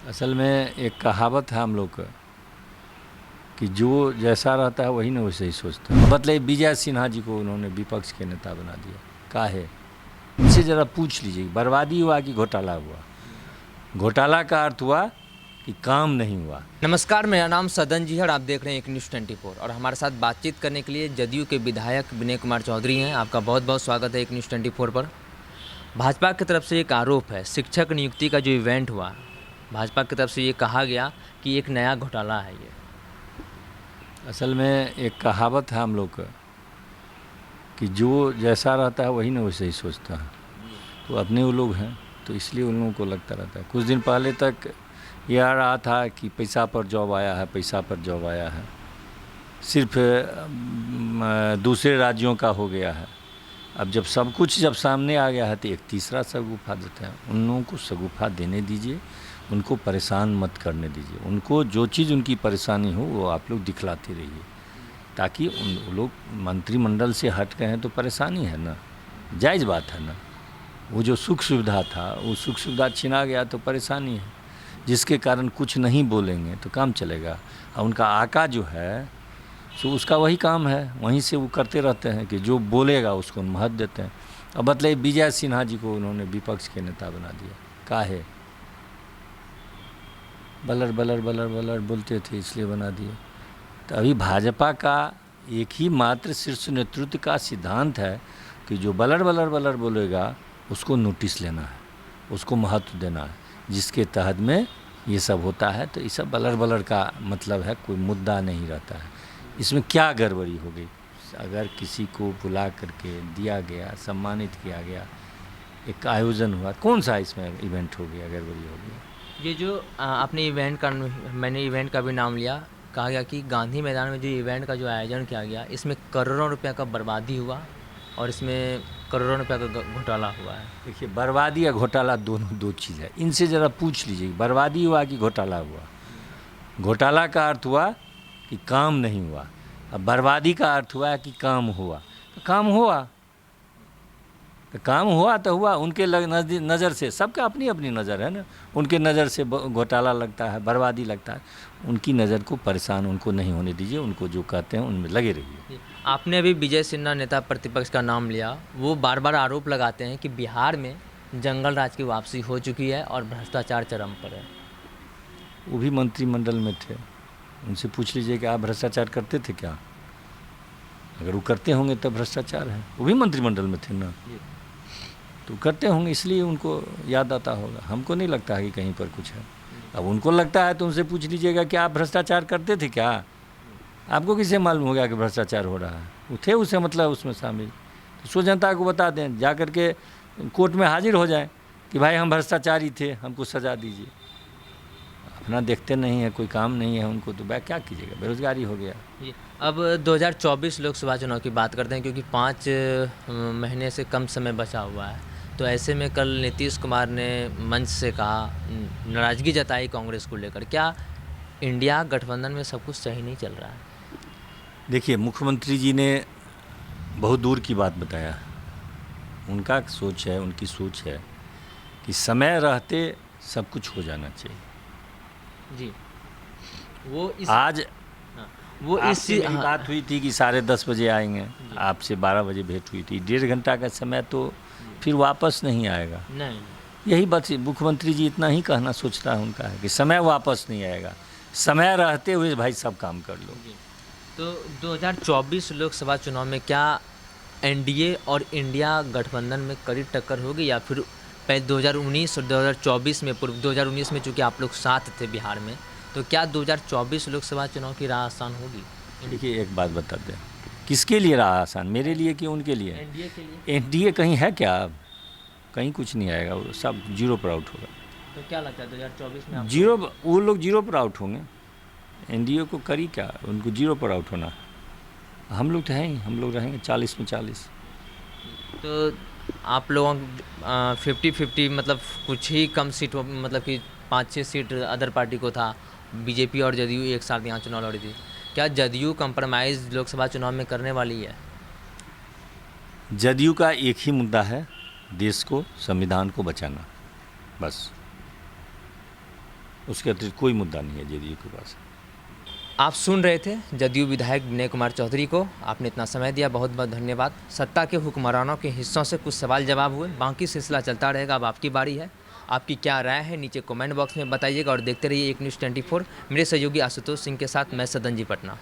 असल में एक कहावत है हम लोग का कि जो जैसा रहता है वही ना वैसे ही सोचता है। मतलब विजय सिन्हा जी को उन्होंने विपक्ष के नेता बना दिया। काहे? इनसे ज़रा पूछ लीजिए, बर्बादी हुआ कि घोटाला हुआ? घोटाला का अर्थ हुआ कि काम नहीं हुआ। नमस्कार, मेरा नाम सदन जी है और आप देख रहे हैं एक न्यूज़ 24 और हमारे साथ बातचीत करने के लिए जदयू के विधायक विनय कुमार चौधरी हैं। आपका बहुत बहुत स्वागत है एक न्यूज़ 24 पर। भाजपा की तरफ से एक आरोप है, शिक्षक नियुक्ति का जो इवेंट हुआ, भाजपा की तरफ से ये कहा गया कि एक नया घोटाला है ये। असल में एक कहावत है हम लोग का कि जो जैसा रहता है वही ना वैसे ही सोचता है। तो अपने वो लोग हैं तो इसलिए उन लोगों को लगता रहता है। कुछ दिन पहले तक ये आ रहा था कि पैसा पर जॉब आया है, पैसा पर जॉब आया है, सिर्फ दूसरे राज्यों का हो गया है। अब जब सब कुछ सामने आ गया है तो एक तीसरा शगुफा देते हैं। उन लोगों को शगुफा देने दीजिए, उनको परेशान मत करने दीजिए। उनको जो चीज़ उनकी परेशानी हो वो आप लोग दिखलाते रहिए, ताकि उन लोग मंत्रिमंडल से हट गए हैं तो परेशानी है ना, जायज़ बात है ना। वो जो सुख सुविधा था वो सुख सुविधा छिना गया तो परेशानी है, जिसके कारण कुछ नहीं बोलेंगे तो काम चलेगा। और उनका आका जो है सो उसका वही काम है, वहीं से वो करते रहते हैं कि जो बोलेगा उसको महत्व देते हैं। अब मतलब विजय सिन्हा जी को उन्होंने विपक्ष के नेता बना दिया। काहे? बलर बलर बलर बलर बोलते थे इसलिए बना दिया। तो अभी भाजपा का एक ही मात्र शीर्ष नेतृत्व का सिद्धांत है कि जो बलर बलर बलर बोलेगा उसको नोटिस लेना है, उसको महत्व देना है, जिसके तहत में ये सब होता है। तो ये सब बलर बलर का मतलब है कोई मुद्दा नहीं रहता है। इसमें क्या गड़बड़ी हो गई? अगर किसी को बुला करके दिया गया, सम्मानित किया गया, एक आयोजन हुआ, कौन सा इसमें इवेंट हो गया, गड़बड़ी हो गई? ये जो आपने इवेंट का, मैंने इवेंट का भी नाम लिया, कहा गया कि गांधी मैदान में जो इवेंट का जो आयोजन किया गया इसमें करोड़ों रुपये का बर्बादी हुआ और इसमें करोड़ों रुपये का घोटाला हुआ है। देखिए, बर्बादी या घोटाला दोनों दो चीज़ है। इनसे ज़रा पूछ लीजिए, बर्बादी हुआ कि घोटाला हुआ? घोटाला का अर्थ हुआ कि काम नहीं हुआ, अब बर्बादी का अर्थ हुआ कि काम हुआ। तो काम हुआ तो काम हुआ तो हुआ। उनके नज़र से, सबका अपनी अपनी नज़र है ना, उनके नज़र से घोटाला लगता है, बर्बादी लगता है। उनकी नज़र को परेशान उनको नहीं होने दीजिए, उनको जो कहते हैं उनमें लगे रहिए। आपने अभी विजय सिन्हा नेता प्रतिपक्ष का नाम लिया, वो बार बार आरोप लगाते हैं कि बिहार में जंगल राज की वापसी हो चुकी है और भ्रष्टाचार चरम पर है। वो भी मंत्रिमंडल में थे, उनसे पूछ लीजिए कि आप भ्रष्टाचार करते थे क्या? अगर वो करते होंगे तब भ्रष्टाचार है। वो भी मंत्रिमंडल में थे ना, तो करते होंगे इसलिए उनको याद आता होगा। हमको नहीं लगता है कि कहीं पर कुछ है। अब उनको लगता है तो उनसे पूछ लीजिएगा कि आप भ्रष्टाचार करते थे क्या? आपको किससे मालूम हो गया कि भ्रष्टाचार हो रहा है? वो थे उसे मतलब उसमें शामिल, तो सो जनता को बता दें, जा कर के कोर्ट में हाजिर हो जाएं कि भाई हम भ्रष्टाचारी थे, हमको सज़ा दीजिए। अपना देखते नहीं है, कोई काम नहीं है उनको, तो क्या कीजिएगा, बेरोजगारी हो गया। अब 2024 लोकसभा चुनाव की बात करते हैं, क्योंकि 5 महीने से कम समय बचा हुआ है। तो ऐसे में कल नीतीश कुमार ने मंच से कहा, नाराज़गी जताई कांग्रेस को लेकर। क्या इंडिया गठबंधन में सब कुछ सही नहीं चल रहा है? देखिए, मुख्यमंत्री जी ने बहुत दूर की बात बताया। उनका सोच है, उनकी सोच है कि समय रहते सब कुछ हो जाना चाहिए। जी, वो इस आज वो इस मेरी बात हुई थी कि 10:30 बजे आएंगे, आपसे 12 बजे भेंट हुई थी। 1.5 घंटा का समय तो फिर वापस नहीं आएगा। नहीं, यही बात मुख्यमंत्री जी इतना ही कहना सोचता है उनका है कि समय वापस नहीं आएगा, समय रहते हुए भाई सब काम कर लो। तो 2024 लोकसभा चुनाव में क्या एनडीए और इंडिया गठबंधन में कड़ी टक्कर होगी, या फिर 2019 और 2024 में, पूर्व 2019 में चूँकि आप लोग साथ थे बिहार में, तो क्या 2024 लोकसभा चुनाव की राह आसान होगी? देखिए, एक बात बता दें, किसके लिए रहा आसान, मेरे लिए कि उनके लिए? एनडीए के लिए। एनडीए कहीं है क्या? अब कहीं कुछ नहीं आएगा, वो सब जीरो पर आउट होगा। तो क्या लगता है 2024 में जीरो, वो लोग जीरो पर आउट होंगे। एनडीए को करी क्या, उनको जीरो पर आउट होना। हम लोग तो हैं ही, हम लोग रहेंगे 40 में 40। तो आप लोगों 50-50, मतलब कुछ ही कम सीट, मतलब कि 5-6 सीट अदर पार्टी को था। बीजेपी और जदयू एक साथ यहाँ चुनाव लड़ी थी। क्या जदयू कंप्रोमाइज़ लोकसभा चुनाव में करने वाली है? जदयू का एक ही मुद्दा है, देश को, संविधान को बचाना, बस। उसके अतिरिक्त कोई मुद्दा नहीं है जदयू के पास। आप सुन रहे थे जदयू विधायक विनय कुमार चौधरी को। आपने इतना समय दिया, बहुत बहुत धन्यवाद। सत्ता के हुक्मरानों के हिस्सों से कुछ सवाल जवाब हुए, बाकी सिलसिला चलता रहेगा। अब आपकी बारी है, आपकी क्या राय है नीचे कमेंट बॉक्स में बताइएगा और देखते रहिए एक न्यूज़ 24। मेरे सहयोगी आशुतोष सिंह के साथ मैं सदन जी पटना।